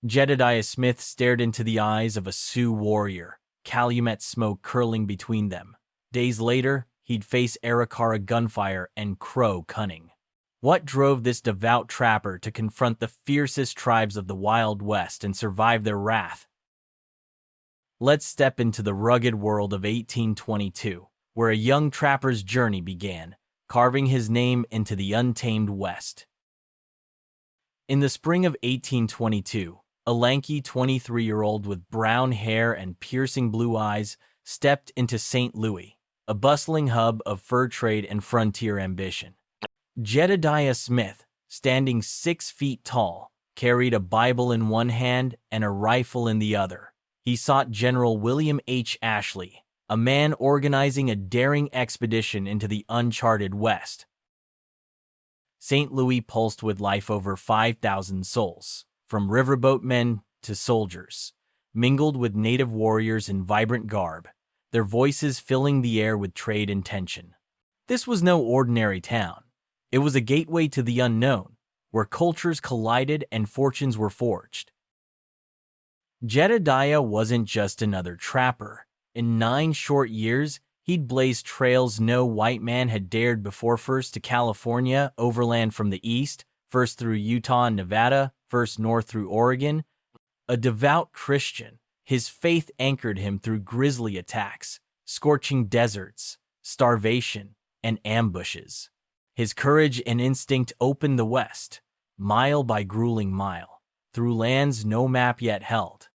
Jedediah Smith stared into the eyes of a Sioux warrior, calumet smoke curling between them. Days later, he'd face Arikara gunfire and Crow cunning. What drove this devout trapper to confront the fiercest tribes of the Wild West and survive their wrath? Let's step into the rugged world of 1822, where a young trapper's journey began, carving his name into the untamed West. In the spring of 1822, a lanky 23-year-old with brown hair and piercing blue eyes stepped into St. Louis, a bustling hub of fur trade and frontier ambition. Jedediah Smith, standing 6 feet tall, carried a Bible in one hand and a rifle in the other. He sought General William H. Ashley, a man organizing a daring expedition into the uncharted West. St. Louis pulsed with life. Over 5,000 souls, from riverboat men to soldiers, mingled with native warriors in vibrant garb, their voices filling the air with trade and tension. This was no ordinary town. It was a gateway to the unknown, where cultures collided and fortunes were forged. Jedediah wasn't just another trapper. In 9 short years, he'd blazed trails no white man had dared before, first to California, overland from the east, first through Utah and Nevada, first north through Oregon. A devout Christian, his faith anchored him through grisly attacks, scorching deserts, starvation, and ambushes. His courage and instinct opened the West, mile by grueling mile, through lands no map yet held.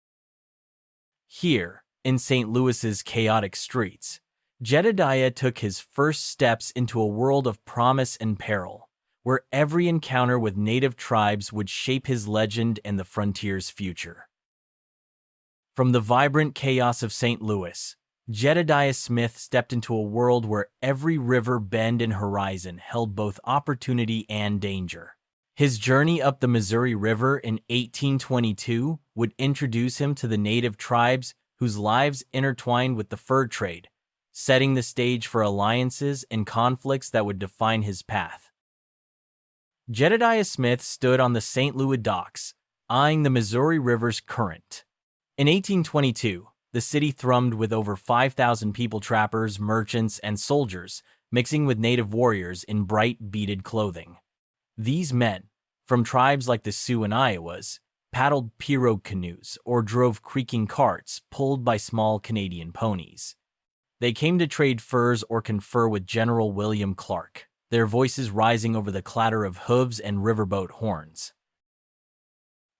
Here, in St. Louis's chaotic streets, Jedediah took his first steps into a world of promise and peril, where every encounter with native tribes would shape his legend and the frontier's future. From the vibrant chaos of St. Louis, Jedediah Smith stepped into a world where every river bend and horizon held both opportunity and danger. His journey up the Missouri River in 1822 would introduce him to the native tribes whose lives intertwined with the fur trade, setting the stage for alliances and conflicts that would define his path. Jedediah Smith stood on the St. Louis docks, eyeing the Missouri River's current. In 1822, the city thrummed with over 5,000 people, trappers, merchants, and soldiers, mixing with native warriors in bright beaded clothing. These men, from tribes like the Sioux and Iowas, paddled pirogue canoes or drove creaking carts pulled by small Canadian ponies. They came to trade furs or confer with General William Clark, their voices rising over the clatter of hooves and riverboat horns.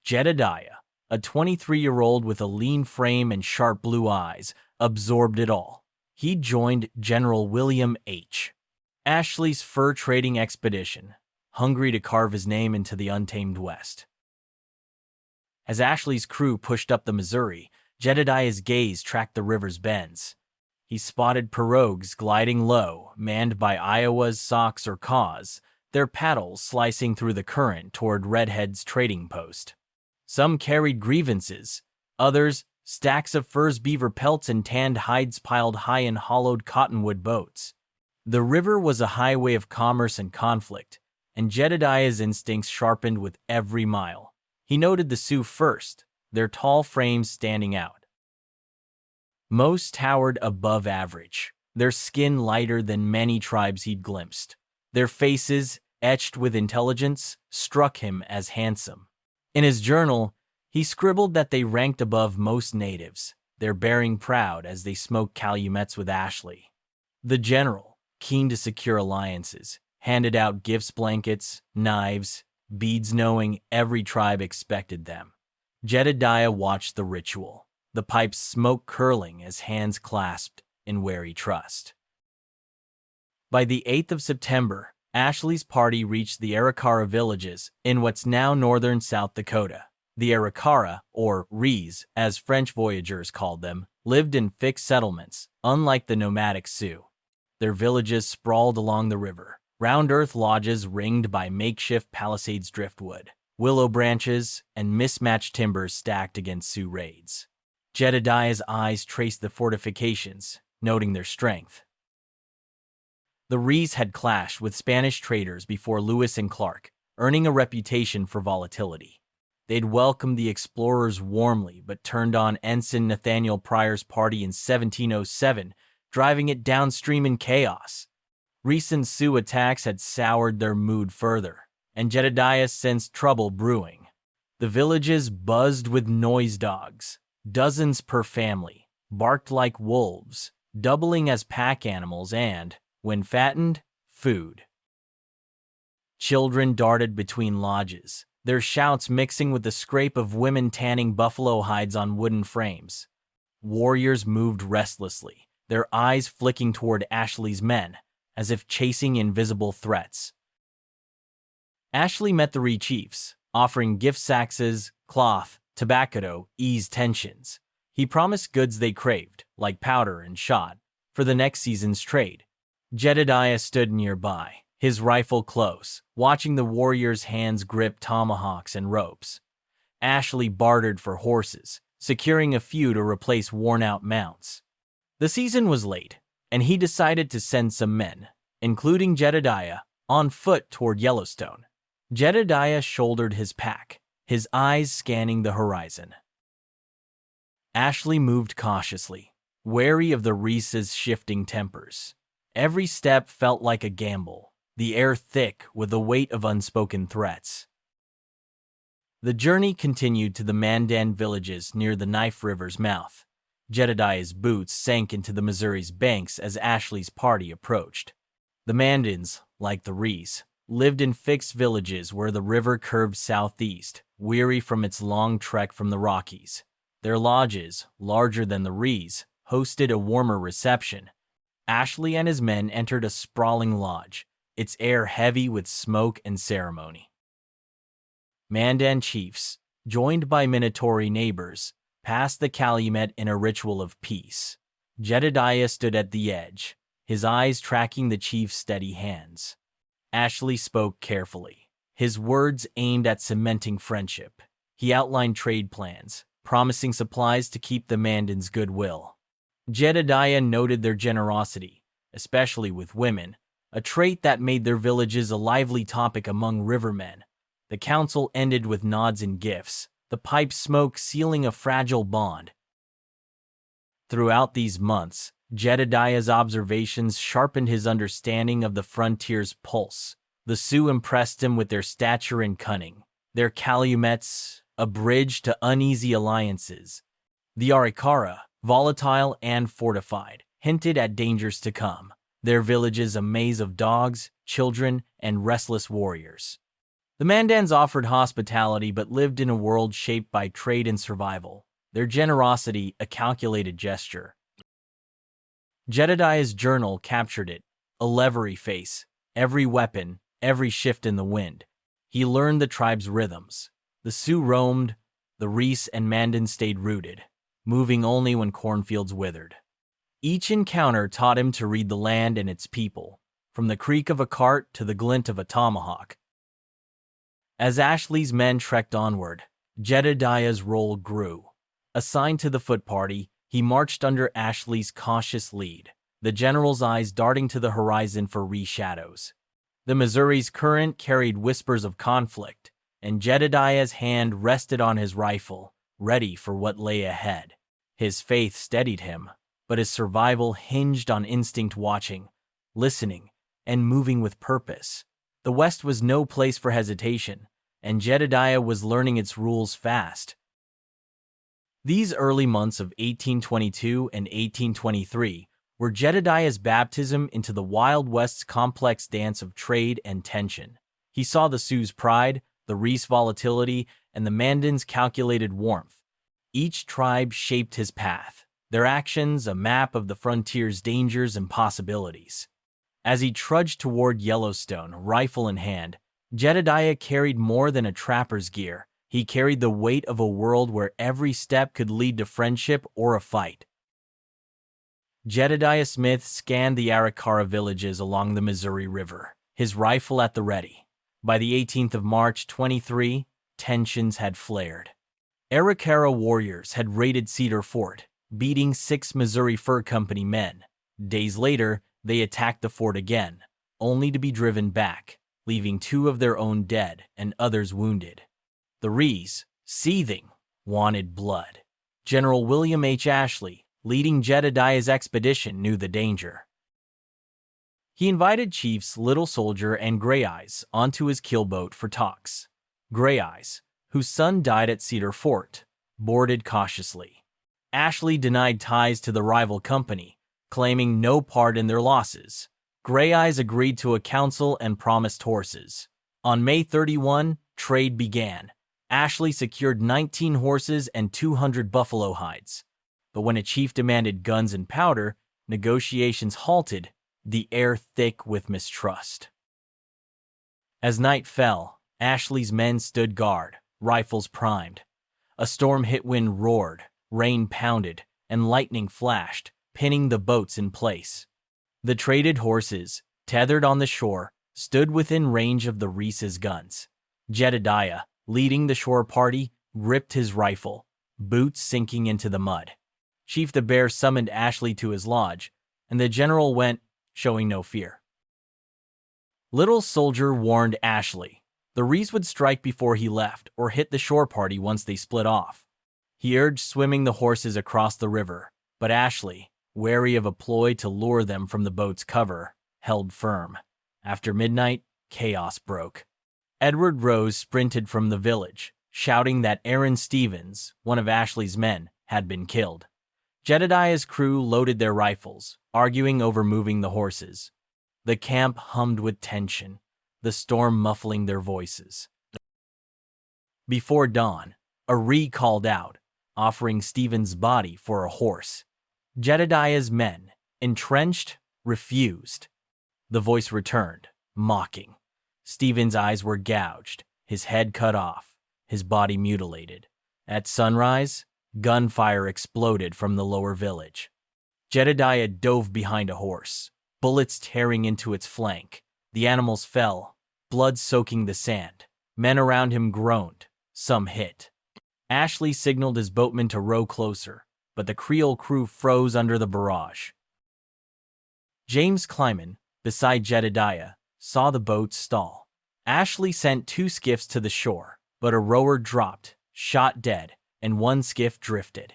Jedediah, a 23-year-old with a lean frame and sharp blue eyes, absorbed it all. He joined General William H. Ashley's fur trading expedition, hungry to carve his name into the untamed West. As Ashley's crew pushed up the Missouri, Jedediah's gaze tracked the river's bends. He spotted pirogues gliding low, manned by Iowas, Sioux, or Caws, their paddles slicing through the current toward Redhead's trading post. Some carried grievances, others stacks of furs, beaver pelts, and tanned hides piled high in hollowed cottonwood boats. The river was a highway of commerce and conflict, and Jedediah's instincts sharpened with every mile. He noted the Sioux first, their tall frames standing out. Most towered above average, their skin lighter than many tribes he'd glimpsed. Their faces, etched with intelligence, struck him as handsome. In his journal, he scribbled that they ranked above most natives, their bearing proud as they smoked calumets with Ashley. The general, keen to secure alliances, handed out gifts, blankets, knives, beads, knowing every tribe expected them. Jedediah watched the ritual, the pipe's smoke curling as hands clasped in wary trust. By the 8th of September, Ashley's party reached the Arikara villages in what's now northern South Dakota. The Arikara, or Rees, as French voyageurs called them, lived in fixed settlements, unlike the nomadic Sioux. Their villages sprawled along the river, round-earth lodges ringed by makeshift palisades, driftwood, willow branches, and mismatched timbers stacked against Sioux raids. Jedediah's eyes traced the fortifications, noting their strength. The Rees had clashed with Spanish traders before Lewis and Clark, earning a reputation for volatility. They'd welcomed the explorers warmly, but turned on Ensign Nathaniel Pryor's party in 1707, driving it downstream in chaos. Recent Sioux attacks had soured their mood further, and Jedediah sensed trouble brewing. The villages buzzed with noise dogs, dozens per family, barked like wolves, doubling as pack animals and, when fattened, food. Children darted between lodges, their shouts mixing with the scrape of women tanning buffalo hides on wooden frames. Warriors moved restlessly, their eyes flicking toward Ashley's men, as if chasing invisible threats. Ashley met the Ree chiefs, offering gift sacks, cloth, tobacco to ease tensions. He promised goods they craved, like powder and shot, for the next season's trade. Jedediah stood nearby, his rifle close, watching the warriors' hands grip tomahawks and ropes. Ashley bartered for horses, securing a few to replace worn-out mounts. The season was late, and he decided to send some men, including Jedediah, on foot toward Yellowstone. Jedediah shouldered his pack, his eyes scanning the horizon. Ashley moved cautiously, wary of the Reese's shifting tempers. Every step felt like a gamble, the air thick with the weight of unspoken threats. The journey continued to the Mandan villages near the Knife River's mouth. Jedediah's boots sank into the Missouri's banks as Ashley's party approached. The Mandans, like the Rees, lived in fixed villages where the river curved southeast, weary from its long trek from the Rockies. Their lodges, larger than the Rees, hosted a warmer reception. Ashley and his men entered a sprawling lodge, its air heavy with smoke and ceremony. Mandan chiefs, joined by Minatory neighbors, passed the calumet in a ritual of peace. Jedediah stood at the edge, his eyes tracking the chief's steady hands. Ashley spoke carefully, his words aimed at cementing friendship. He outlined trade plans, promising supplies to keep the Mandans' goodwill. Jedediah noted their generosity, especially with women, a trait that made their villages a lively topic among rivermen. The council ended with nods and gifts, the pipe smoke sealing a fragile bond. Throughout these months, Jedediah's observations sharpened his understanding of the frontier's pulse. The Sioux impressed him with their stature and cunning, their calumets, a bridge to uneasy alliances. The Arikara, volatile and fortified, hinted at dangers to come, their villages a maze of dogs, children, and restless warriors. The Mandans offered hospitality but lived in a world shaped by trade and survival, their generosity a calculated gesture. Jedediah's journal captured it, a leathery face, every weapon, every shift in the wind. He learned the tribe's rhythms. The Sioux roamed, the Rees and Mandan stayed rooted, moving only when cornfields withered. Each encounter taught him to read the land and its people, from the creak of a cart to the glint of a tomahawk. As Ashley's men trekked onward, Jedediah's role grew. Assigned to the foot party, he marched under Ashley's cautious lead, the general's eyes darting to the horizon for re-shadows. The Missouri's current carried whispers of conflict, and Jedediah's hand rested on his rifle, ready for what lay ahead. His faith steadied him, but his survival hinged on instinct, watching, listening, and moving with purpose. The West was no place for hesitation, and Jedediah was learning its rules fast. These early months of 1822 and 1823 were Jedediah's baptism into the Wild West's complex dance of trade and tension. He saw the Sioux's pride, the Rees' volatility, and the Mandans' calculated warmth. Each tribe shaped his path, their actions a map of the frontier's dangers and possibilities. As he trudged toward Yellowstone, rifle in hand, Jedediah carried more than a trapper's gear. He carried the weight of a world where every step could lead to friendship or a fight. Jedediah Smith scanned the Arikara villages along the Missouri River, his rifle at the ready. By the 18th of March 23, tensions had flared. Arikara warriors had raided Cedar Fort, beating 6 Missouri Fur Company men. Days later, they attacked the fort again, only to be driven back, leaving 2 of their own dead and others wounded. The Rees, seething, wanted blood. General William H. Ashley, leading Jedediah's expedition, knew the danger. He invited Chiefs Little Soldier and Gray Eyes onto his keelboat for talks. Gray Eyes, whose son died at Cedar Fort, boarded cautiously. Ashley denied ties to the rival company, claiming no part in their losses. Gray Eyes agreed to a council and promised horses. On May 31, trade began. Ashley secured 19 horses and 200 buffalo hides. But when a chief demanded guns and powder, negotiations halted, the air thick with mistrust. As night fell, Ashley's men stood guard, rifles primed. A storm-hit wind roared, rain pounded, and lightning flashed, pinning the boats in place. The traded horses, tethered on the shore, stood within range of the Reese's guns. Jedediah, leading the shore party, gripped his rifle, boots sinking into the mud. Chief the Bear summoned Ashley to his lodge, and the general went, showing no fear. Little Soldier warned Ashley the Reese would strike before he left or hit the shore party once they split off. He urged swimming the horses across the river, but Ashley, wary of a ploy to lure them from the boat's cover, held firm. After midnight, chaos broke. Edward Rose sprinted from the village, shouting that Aaron Stevens, one of Ashley's men, had been killed. Jedediah's crew loaded their rifles, arguing over moving the horses. The camp hummed with tension, the storm muffling their voices. Before dawn, a Ree called out, offering Stevens' body for a horse. Jedediah's men, entrenched, refused. The voice returned, mocking. Stevens' eyes were gouged, his head cut off, his body mutilated. At sunrise, gunfire exploded from the lower village. Jedediah dove behind a horse, bullets tearing into its flank. The animals fell, blood soaking the sand. Men around him groaned, some hit. Ashley signaled his boatmen to row closer, but the Creole crew froze under the barrage. James Kleiman, beside Jedediah, saw the boat stall. Ashley sent 2 skiffs to the shore, but a rower dropped, shot dead, and 1 skiff drifted.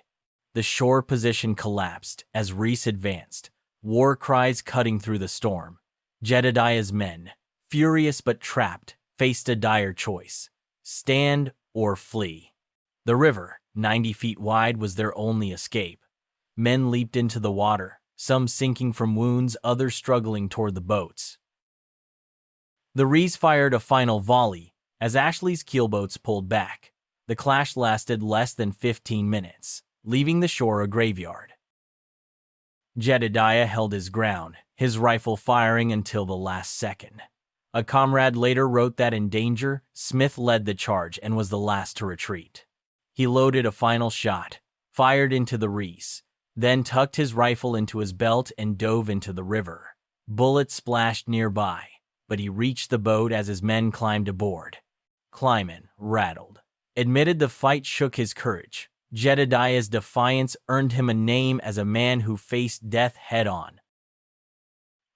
The shore position collapsed as Reese advanced, war cries cutting through the storm. Jedediah's men, furious but trapped, faced a dire choice: stand or flee. The river, 90 feet wide, was their only escape. Men leaped into the water, some sinking from wounds, others struggling toward the boats. The Rees fired a final volley as Ashley's keelboats pulled back. The clash lasted less than 15 minutes, leaving the shore a graveyard. Jedediah held his ground, his rifle firing until the last second. A comrade later wrote that in danger, Smith led the charge and was the last to retreat. He loaded a final shot, fired into the Reese, then tucked his rifle into his belt and dove into the river. Bullets splashed nearby, but he reached the boat as his men climbed aboard. Kleiman, rattled, admitted the fight shook his courage. Jedediah's defiance earned him a name as a man who faced death head-on.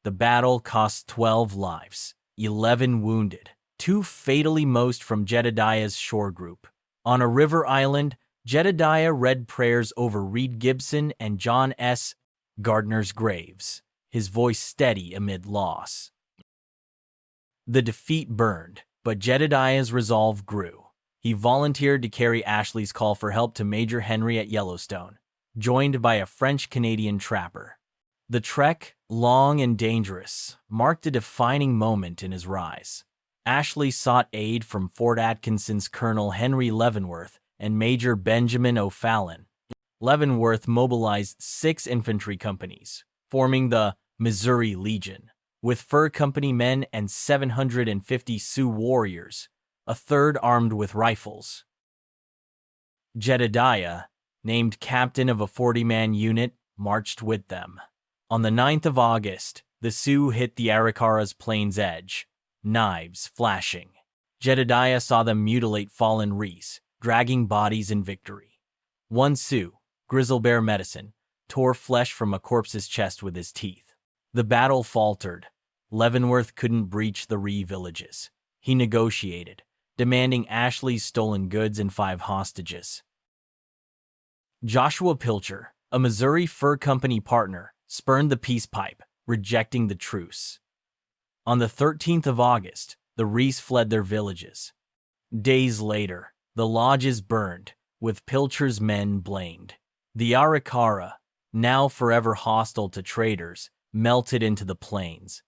The battle cost 12 lives, 11 wounded, 2 fatally, most from Jedediah's shore group. On a river island, Jedediah read prayers over Reed Gibson and John S. Gardner's graves, his voice steady amid loss. The defeat burned, but Jedediah's resolve grew. He volunteered to carry Ashley's call for help to Major Henry at Yellowstone, joined by a French-Canadian trapper. The trek, long and dangerous, marked a defining moment in his rise. Ashley sought aid from Fort Atkinson's Colonel Henry Leavenworth and Major Benjamin O'Fallon. Leavenworth mobilized 6 infantry companies, forming the Missouri Legion, with Fur Company men and 750 Sioux warriors, a third armed with rifles. Jedediah, named captain of a 40-man unit, marched with them. On the 9th of August, the Sioux hit the Arikara's plains edge, knives flashing. Jedediah saw them mutilate fallen Reese, dragging bodies in victory. One Sioux, Grizzlebear Medicine, tore flesh from a corpse's chest with his teeth. The battle faltered. Leavenworth couldn't breach the Ree villages. He negotiated, demanding Ashley's stolen goods and 5 hostages. Joshua Pilcher, a Missouri Fur Company partner, spurned the peace pipe, rejecting the truce. On the 13th of August, the Reese fled their villages. Days later, the lodges burned, with Pilcher's men blamed. The Arikara, now forever hostile to traders, melted into the plains.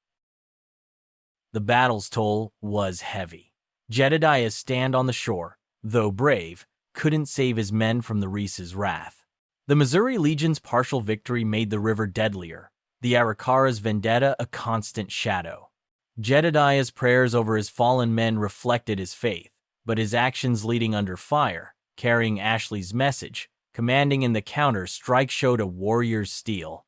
The battle's toll was heavy. Jedediah's stand on the shore, though brave, couldn't save his men from the Reese's wrath. The Missouri Legion's partial victory made the river deadlier, the Arikara's vendetta a constant shadow. Jedediah's prayers over his fallen men reflected his faith, but his actions leading under fire, carrying Ashley's message, commanding in the counter-strike showed a warrior's steel.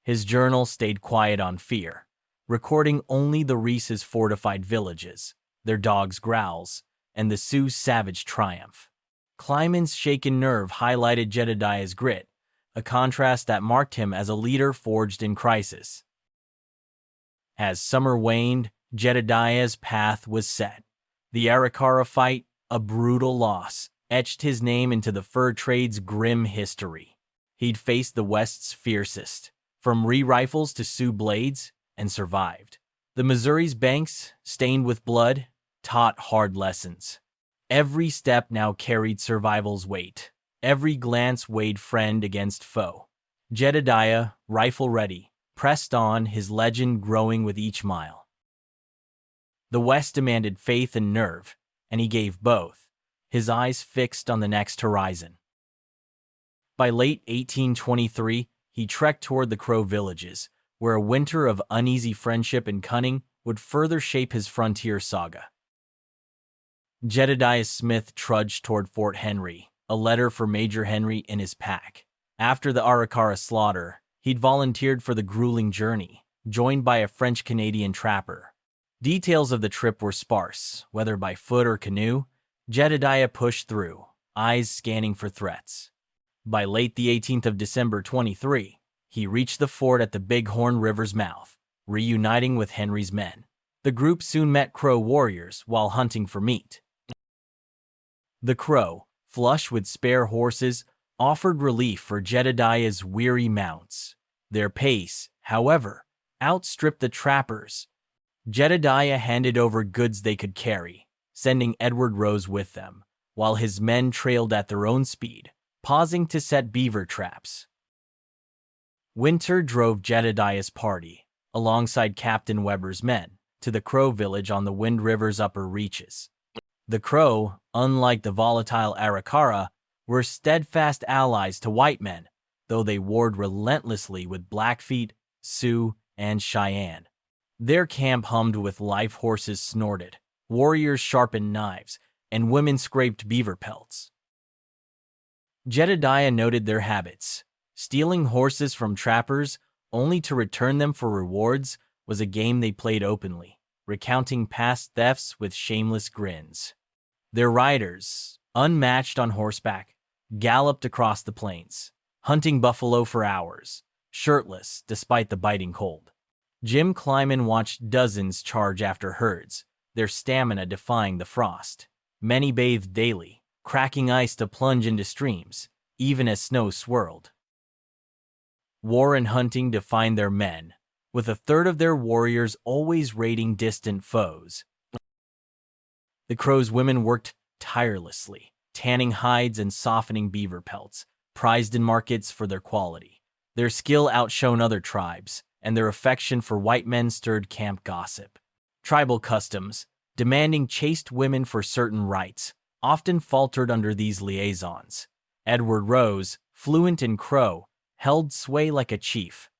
His journal stayed quiet on fear, recording only the Reese's fortified villages, their dogs' growls, and the Sioux savage triumph. Kleiman's shaken nerve highlighted Jedediah's grit, a contrast that marked him as a leader forged in crisis. As summer waned, Jedediah's path was set. The Arikara fight, a brutal loss, etched his name into the fur trade's grim history. He'd faced the West's fiercest, from rifles to Sioux blades, and survived. The Missouri's banks, stained with blood, taught hard lessons. Every step now carried survival's weight. Every glance weighed friend against foe. Jedediah, rifle ready, pressed on, his legend growing with each mile. The West demanded faith and nerve, and he gave both, his eyes fixed on the next horizon. By late 1823, he trekked toward the Crow villages, where a winter of uneasy friendship and cunning would further shape his frontier saga. Jedediah Smith trudged toward Fort Henry, a letter for Major Henry in his pack. After the Arikara slaughter, he'd volunteered for the grueling journey, joined by a French-Canadian trapper. Details of the trip were sparse, whether by foot or canoe. Jedediah pushed through, eyes scanning for threats. By late the 18th of December 23, he reached the fort at the Bighorn River's mouth, reuniting with Henry's men. The group soon met Crow warriors while hunting for meat. The Crow, flush with spare horses, offered relief for Jedediah's weary mounts. Their pace, however, outstripped the trappers. Jedediah handed over goods they could carry, sending Edward Rose with them, while his men trailed at their own speed, pausing to set beaver traps. Winter drove Jedediah's party, alongside Captain Weber's men, to the Crow village on the Wind River's upper reaches. The Crow, unlike the volatile Arikara, were steadfast allies to white men, though they warred relentlessly with Blackfeet, Sioux, and Cheyenne. Their camp hummed with life, horses snorted, warriors sharpened knives, and women scraped beaver pelts. Jedediah noted their habits. Stealing horses from trappers, only to return them for rewards, was a game they played openly, recounting past thefts with shameless grins. Their riders, unmatched on horseback, galloped across the plains, hunting buffalo for hours, shirtless despite the biting cold. Jim Kleiman watched dozens charge after herds, their stamina defying the frost. Many bathed daily, cracking ice to plunge into streams, even as snow swirled. War and hunting defined their men, with a third of their warriors always raiding distant foes. The Crow's women worked tirelessly, tanning hides and softening beaver pelts, prized in markets for their quality. Their skill outshone other tribes, and their affection for white men stirred camp gossip. Tribal customs, demanding chaste women for certain rites, often faltered under these liaisons. Edward Rose, fluent in Crow, held sway like a chief.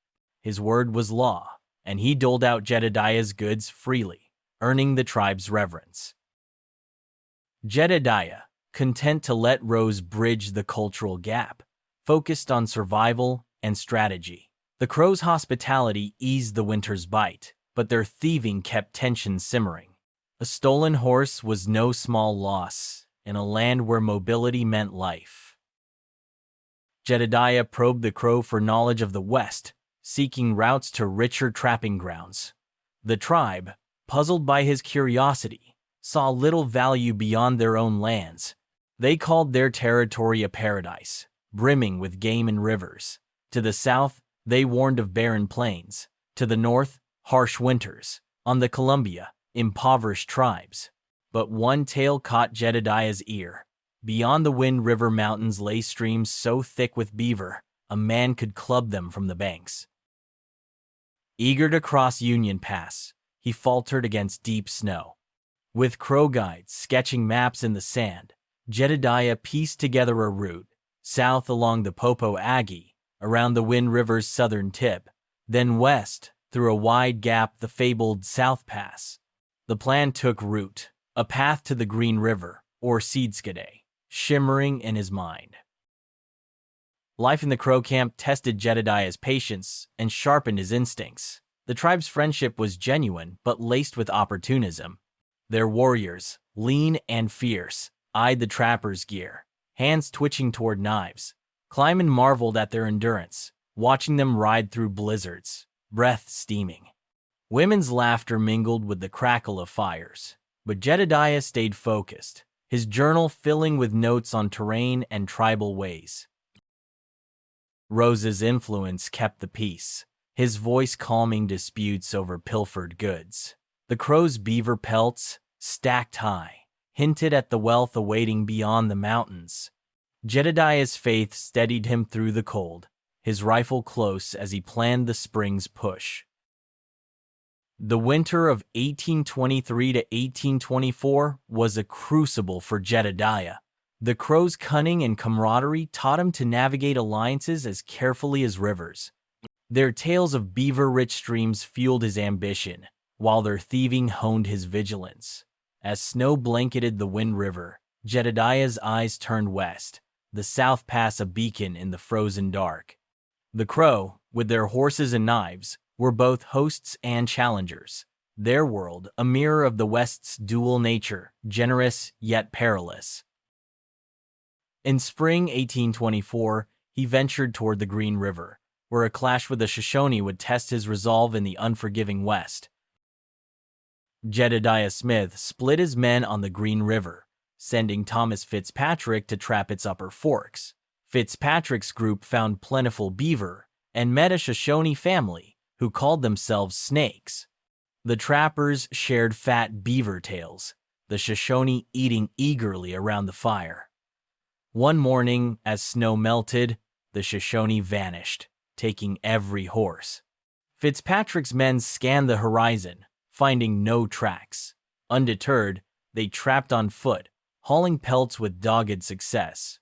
His word was law, and he doled out Jedediah's goods freely, earning the tribe's reverence. Jedediah, content to let Rose bridge the cultural gap, focused on survival and strategy. The Crows' hospitality eased the winter's bite, but their thieving kept tension simmering. A stolen horse was no small loss in a land where mobility meant life. Jedediah probed the Crow for knowledge of the West, seeking routes to richer trapping grounds. The tribe, puzzled by his curiosity, saw little value beyond their own lands. They called their territory a paradise, brimming with game and rivers. To the south, they warned of barren plains. To the north, harsh winters. On the Columbia, impoverished tribes. But one tale caught Jedediah's ear. Beyond the Wind River Mountains lay streams so thick with beaver, a man could club them from the banks. Eager to cross Union Pass, he faltered against deep snow. With Crow guides sketching maps in the sand, Jedediah pieced together a route, south along the Popo Aggie, around the Wind River's southern tip, then west, through a wide gap, the fabled South Pass. The plan took root, a path to the Green River, or Seedskade, shimmering in his mind. Life in the Crow camp tested Jedediah's patience and sharpened his instincts. The tribe's friendship was genuine but laced with opportunism. Their warriors, lean and fierce, eyed the trapper's gear, hands twitching toward knives. Clyman marveled at their endurance, watching them ride through blizzards, breath steaming. Women's laughter mingled with the crackle of fires, but Jedediah stayed focused, his journal filling with notes on terrain and tribal ways. Rose's influence kept the peace, his voice calming disputes over pilfered goods. The Crow's beaver pelts, stacked high, hinted at the wealth awaiting beyond the mountains. Jedediah's faith steadied him through the cold, his rifle close as he planned the spring's push. The winter of 1823 to 1824 was a crucible for Jedediah. The Crow's cunning and camaraderie taught him to navigate alliances as carefully as rivers. Their tales of beaver-rich streams fueled his ambition, while their thieving honed his vigilance. As snow blanketed the Wind River, Jedediah's eyes turned west, the South Pass a beacon in the frozen dark. The Crow, with their horses and knives, were both hosts and challengers. Their world, a mirror of the West's dual nature, generous yet perilous. In spring 1824, he ventured toward the Green River, where a clash with the Shoshone would test his resolve in the unforgiving West. Jedediah Smith split his men on the Green River, sending Thomas Fitzpatrick to trap its upper forks. Fitzpatrick's group found plentiful beaver and met a Shoshone family who called themselves Snakes. The trappers shared fat beaver tails, the Shoshone eating eagerly around the fire. One morning, as snow melted, the Shoshone vanished, taking every horse. Fitzpatrick's men scanned the horizon, finding no tracks. Undeterred, they trapped on foot, hauling pelts with dogged success.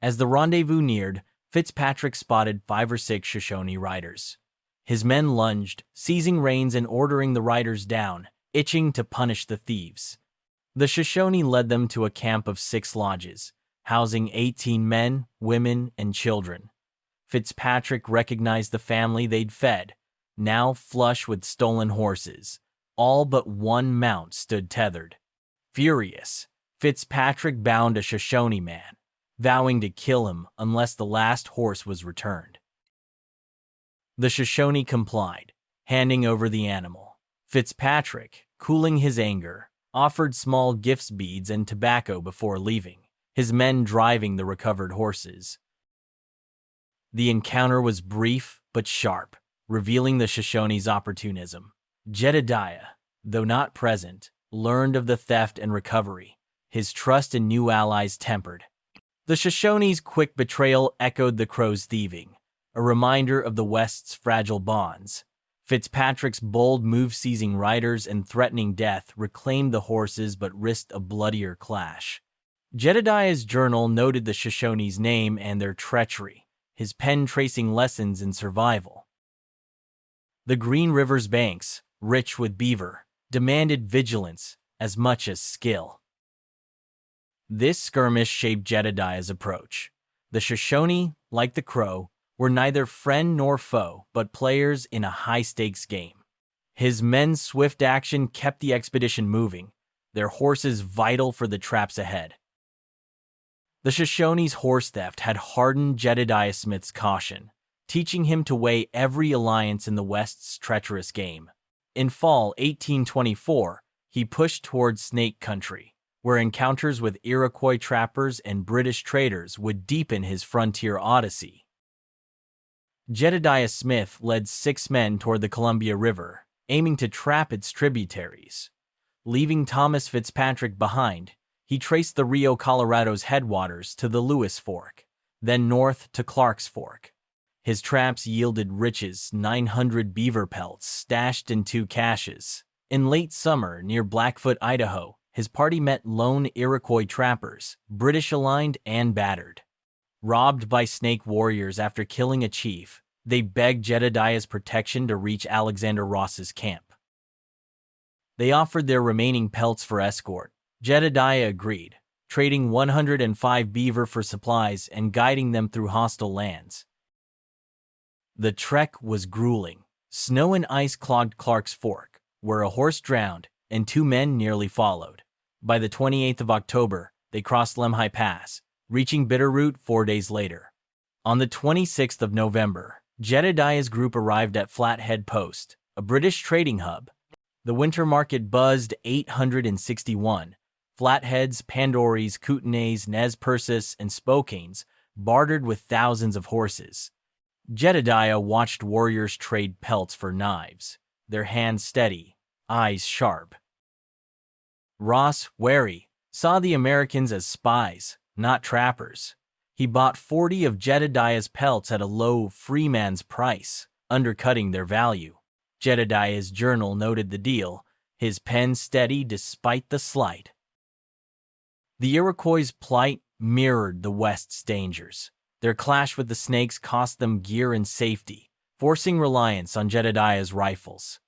As the rendezvous neared, Fitzpatrick spotted 5 or 6 Shoshone riders. His men lunged, seizing reins and ordering the riders down, itching to punish the thieves. The Shoshone led them to a camp of 6 lodges, housing 18 men, women, and children. Fitzpatrick recognized the family they'd fed, now flush with stolen horses. All but one mount stood tethered. Furious, Fitzpatrick bound a Shoshone man, vowing to kill him unless the last horse was returned. The Shoshone complied, handing over the animal. Fitzpatrick, cooling his anger, offered small gifts, beads, and tobacco before leaving, his men driving the recovered horses. The encounter was brief but sharp, revealing the Shoshone's opportunism. Jedediah, though not present, learned of the theft and recovery, his trust in new allies tempered. The Shoshone's quick betrayal echoed the Crow's thieving, a reminder of the West's fragile bonds. Fitzpatrick's bold move, seizing riders and threatening death, reclaimed the horses but risked a bloodier clash. Jedediah's journal noted the Shoshone's name and their treachery, his pen tracing lessons in survival. The Green River's banks, rich with beaver, demanded vigilance as much as skill. This skirmish shaped Jedediah's approach. The Shoshone, like the Crow, were neither friend nor foe, but players in a high-stakes game. His men's swift action kept the expedition moving, their horses vital for the traps ahead. The Shoshone's horse theft had hardened Jedediah Smith's caution, teaching him to weigh every alliance in the West's treacherous game. In fall 1824, he pushed towards Snake Country, where encounters with Iroquois trappers and British traders would deepen his frontier odyssey. Jedediah Smith led 6 men toward the Columbia River, aiming to trap its tributaries. Leaving Thomas Fitzpatrick behind, he traced the Rio Colorado's headwaters to the Lewis Fork, then north to Clark's Fork. His traps yielded riches, 900 beaver pelts stashed in 2 caches. In late summer, near Blackfoot, Idaho, his party met lone Iroquois trappers, British-aligned and battered. Robbed by Snake warriors after killing a chief, they begged Jedediah's protection to reach Alexander Ross's camp. They offered their remaining pelts for escort. Jedediah agreed, trading 105 beaver for supplies and guiding them through hostile lands. The trek was grueling. Snow and ice clogged Clark's Fork, where a horse drowned and 2 men nearly followed. By the 28th of October, they crossed Lemhi Pass, reaching Bitterroot 4 days later. On the 26th of November, Jedediah's group arrived at Flathead Post, a British trading hub. The winter market buzzed 861. Flatheads, Pandories, Kootenays, Nez Perces, and Spokanes bartered with thousands of horses. Jedediah watched warriors trade pelts for knives, their hands steady, eyes sharp. Ross, wary, saw the Americans as spies, not trappers. He bought 40 of Jedediah's pelts at a low freeman's price, undercutting their value. Jedediah's journal noted the deal, his pen steady despite the slight. The Iroquois' plight mirrored the West's dangers. Their clash with the Snakes cost them gear and safety, forcing reliance on Jedediah's rifles.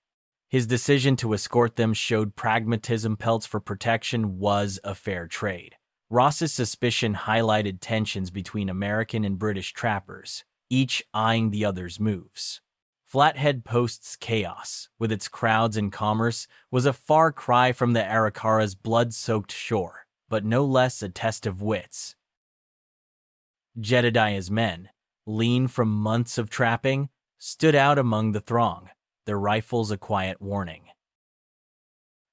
His decision to escort them showed pragmatism. Pelts for protection was a fair trade. Ross's suspicion highlighted tensions between American and British trappers, each eyeing the other's moves. Flathead Post's chaos, with its crowds and commerce, was a far cry from the Arikara's blood-soaked shore, but no less a test of wits. Jedediah's men, lean from months of trapping, stood out among the throng, their rifles a quiet warning.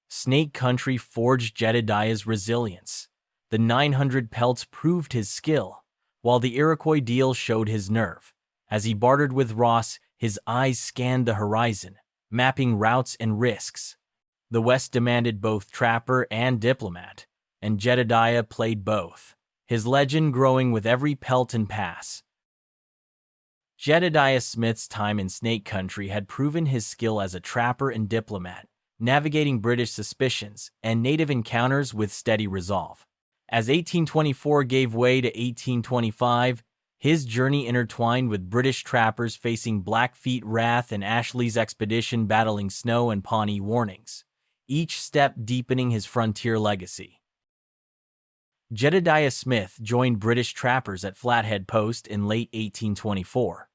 Snake Country forged Jedediah's resilience. The 900 pelts proved his skill, while the Iroquois deal showed his nerve. As he bartered with Ross, his eyes scanned the horizon, mapping routes and risks. The West demanded both trapper and diplomat, and Jedediah played both, his legend growing with every pelt and pass. Jedediah Smith's time in Snake Country had proven his skill as a trapper and diplomat, navigating British suspicions and native encounters with steady resolve. As 1824 gave way to 1825, his journey intertwined with British trappers facing Blackfeet wrath and Ashley's expedition battling Snow and Pawnee warnings, each step deepening his frontier legacy. Jedediah Smith joined British trappers at Flathead Post in late 1824.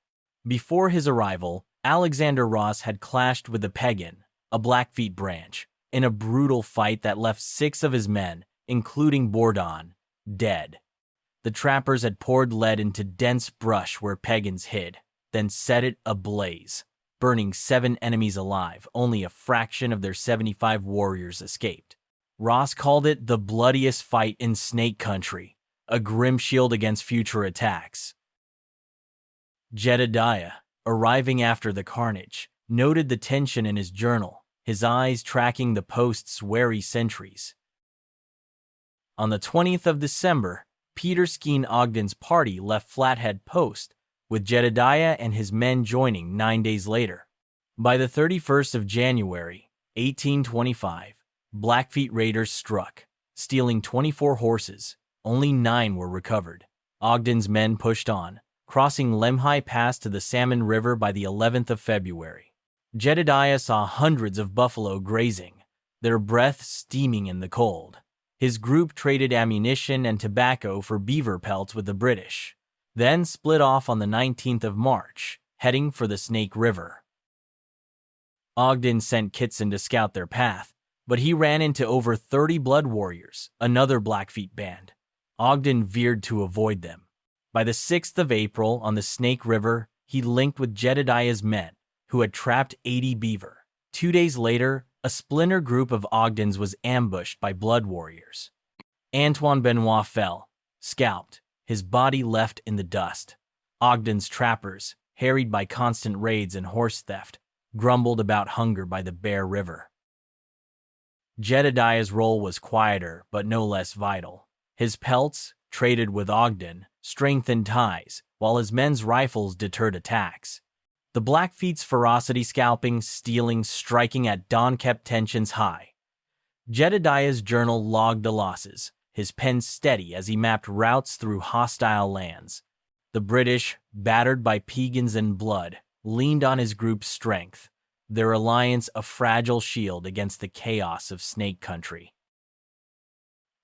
Before his arrival, Alexander Ross had clashed with the Pagan, a Blackfeet branch, in a brutal fight that left 6 of his men, including Bourdon, dead. The trappers had poured lead into dense brush where Pagans hid, then set it ablaze, burning 7 enemies alive. Only a fraction of their 75 warriors escaped. Ross called it the bloodiest fight in Snake Country, a grim shield against future attacks. Jedediah, arriving after the carnage, noted the tension in his journal, his eyes tracking the post's wary sentries. On the 20th of December, Peter Skeen Ogden's party left Flathead Post, with Jedediah and his men joining 9 days later. By the 31st of January, 1825, Blackfeet raiders struck, stealing 24 horses. Only 9 were recovered. Ogden's men pushed on, crossing Lemhi Pass to the Salmon River by the 11th of February. Jedediah saw hundreds of buffalo grazing, their breath steaming in the cold. His group traded ammunition and tobacco for beaver pelts with the British, then split off on the 19th of March, heading for the Snake River. Ogden sent Kitson to scout their path, but he ran into over 30 Blood Warriors, another Blackfeet band. Ogden veered to avoid them. By the 6th of April on the Snake River, he linked with Jedediah's men, who had trapped 80 beaver. 2 days later, a splinter group of Ogdens was ambushed by blood warriors. Antoine Benoit fell, scalped, his body left in the dust. Ogden's trappers, harried by constant raids and horse theft, grumbled about hunger by the Bear River. Jedediah's role was quieter but no less vital. His pelts, traded with Ogden, strengthened ties, while his men's rifles deterred attacks. The Blackfeet's ferocity, scalping, stealing, striking at dawn kept tensions high. Jedediah's journal logged the losses, his pen steady as he mapped routes through hostile lands. The British, battered by Piegans and blood, leaned on his group's strength, their alliance a fragile shield against the chaos of Snake Country.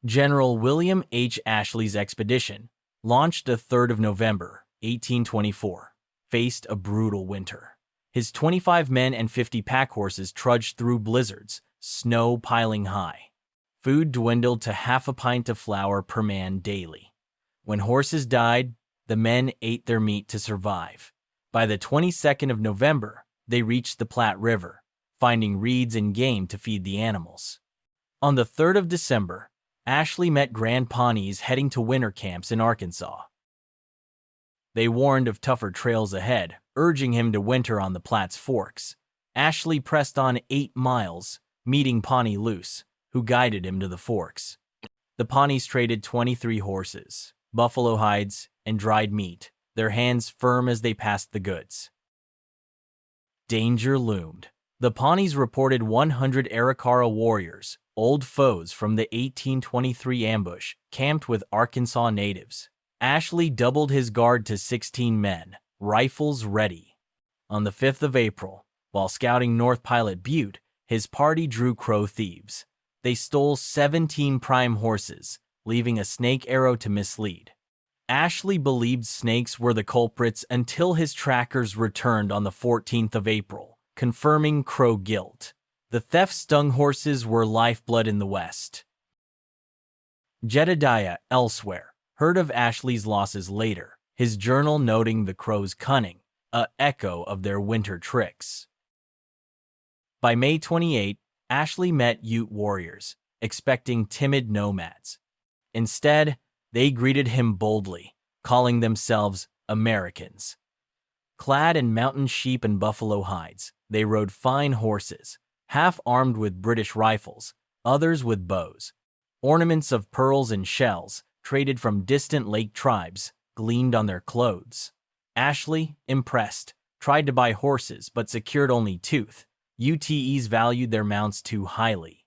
General William H. Ashley's expedition, launched the 3rd of November, 1824, faced a brutal winter. His 25 men and 50 pack horses trudged through blizzards, snow piling high. Food dwindled to half a pint of flour per man daily. When horses died, the men ate their meat to survive. By the 22nd of November, they reached the Platte River, finding reeds and game to feed the animals. On the 3rd of December, Ashley met Grand Pawnees heading to winter camps in Arkansas. They warned of tougher trails ahead, urging him to winter on the Platte's forks. Ashley pressed on 8 miles, meeting Pawnee Luce, who guided him to the forks. The Pawnees traded 23 horses, buffalo hides, and dried meat, their hands firm as they passed the goods. Danger loomed. The Pawnees reported 100 Arikara warriors, old foes from the 1823 ambush, camped with Arkansas natives. Ashley doubled his guard to 16 men, rifles ready. On the 5th of April, while scouting North Pilot Butte, his party drew Crow thieves. They stole 17 prime horses, leaving a snake arrow to mislead. Ashley believed snakes were the culprits until his trackers returned on the 14th of April, confirming Crow guilt. The theft-stung horses were lifeblood in the West. Jedediah, elsewhere, heard of Ashley's losses later, his journal noting the Crows' cunning, an echo of their winter tricks. By May 28, Ashley met Ute warriors, expecting timid nomads. Instead, they greeted him boldly, calling themselves Americans. Clad in mountain sheep and buffalo hides, they rode fine horses, half armed with British rifles, others with bows. Ornaments of pearls and shells, traded from distant lake tribes, gleamed on their clothes. Ashley, impressed, tried to buy horses but secured only tooth. UTEs valued their mounts too highly.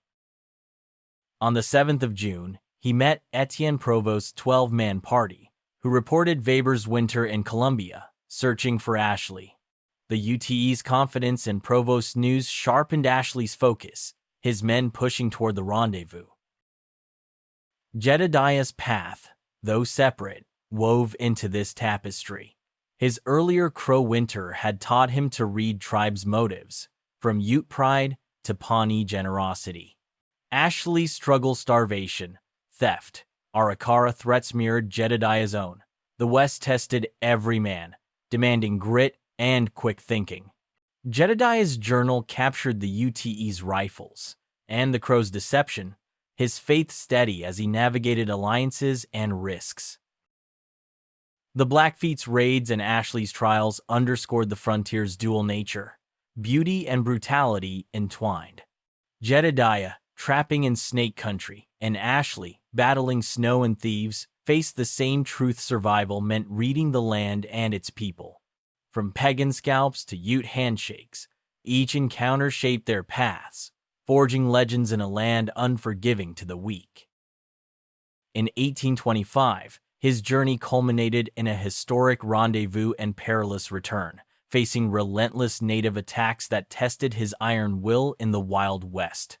On the 7th of June, he met Etienne Provost's 12-man party, who reported Weber's winter in Columbia, searching for Ashley. The UTE's confidence in Provost's news sharpened Ashley's focus, his men pushing toward the rendezvous. Jedediah's path, though separate, wove into this tapestry. His earlier Crow winter had taught him to read tribes' motives, from Ute pride to Pawnee generosity. Ashley's struggle, starvation, theft, Arikara threats mirrored Jedediah's own. The West tested every man, demanding grit and quick thinking. Jedediah's journal captured the UTE's rifles and the Crow's deception, his faith steady as he navigated alliances and risks. The Blackfeet's raids and Ashley's trials underscored the frontier's dual nature, beauty and brutality entwined. Jedediah, trapping in Snake Country, and Ashley, battling snow and thieves, faced the same truth: survival meant reading the land and its people. From pagan scalps to Ute handshakes, each encounter shaped their paths, forging legends in a land unforgiving to the weak. In 1825, his journey culminated in a historic rendezvous and perilous return, facing relentless native attacks that tested his iron will in the Wild West.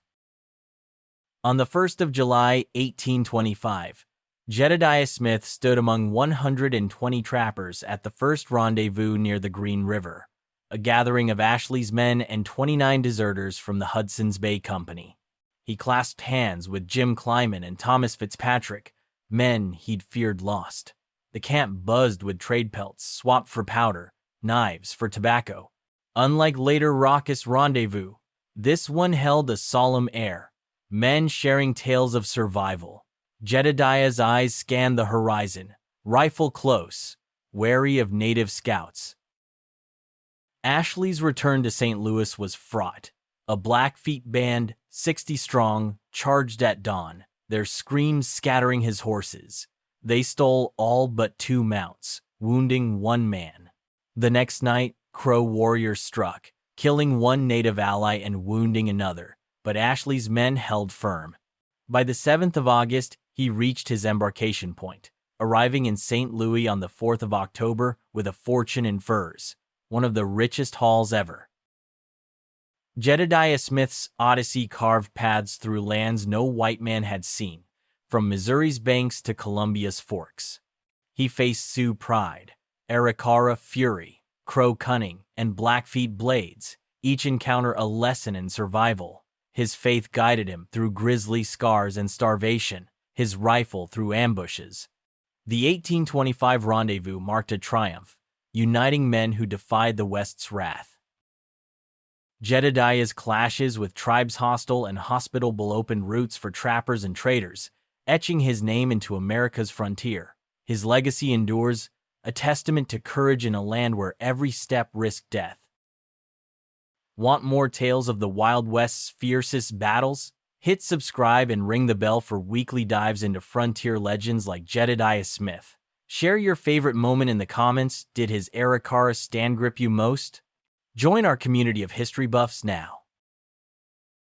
On the 1st of July, 1825, Jedediah Smith stood among 120 trappers at the first rendezvous near the Green River, a gathering of Ashley's men and 29 deserters from the Hudson's Bay Company. He clasped hands with Jim Clyman and Thomas Fitzpatrick, men he'd feared lost. The camp buzzed with trade pelts, swapped for powder, knives for tobacco. Unlike later raucous rendezvous, This one held a solemn air, men sharing tales of survival. Jedediah's eyes scanned the horizon, rifle close, wary of native scouts. Ashley's return to St. Louis was fraught. A Blackfeet band, 60 strong, charged at dawn, their screams scattering his horses. They stole all but 2 mounts, wounding 1 man. The next night, Crow warriors struck, killing 1 native ally and wounding another, but Ashley's men held firm. By the 7th of August, he reached his embarkation point, arriving in St. Louis on the 4th of October with a fortune in furs, one of the richest hauls ever. Jedediah Smith's Odyssey carved paths through lands no white man had seen, from Missouri's banks to Columbia's forks. He faced Sioux pride, Arikara fury, Crow cunning, and Blackfeet blades, each encounter a lesson in survival. His faith guided him through grisly scars and starvation, his rifle through ambushes. The 1825 Rendezvous marked a triumph, uniting men who defied the West's wrath. Jedediah's clashes with tribes hostile and hospitable opened routes for trappers and traders, etching his name into America's frontier. His legacy endures, a testament to courage in a land where every step risked death. Want more tales of the Wild West's fiercest battles? Hit subscribe and ring the bell for weekly dives into frontier legends like Jedediah Smith. Share your favorite moment in the comments. Did his Arikara stand grip you most? Join our community of history buffs now.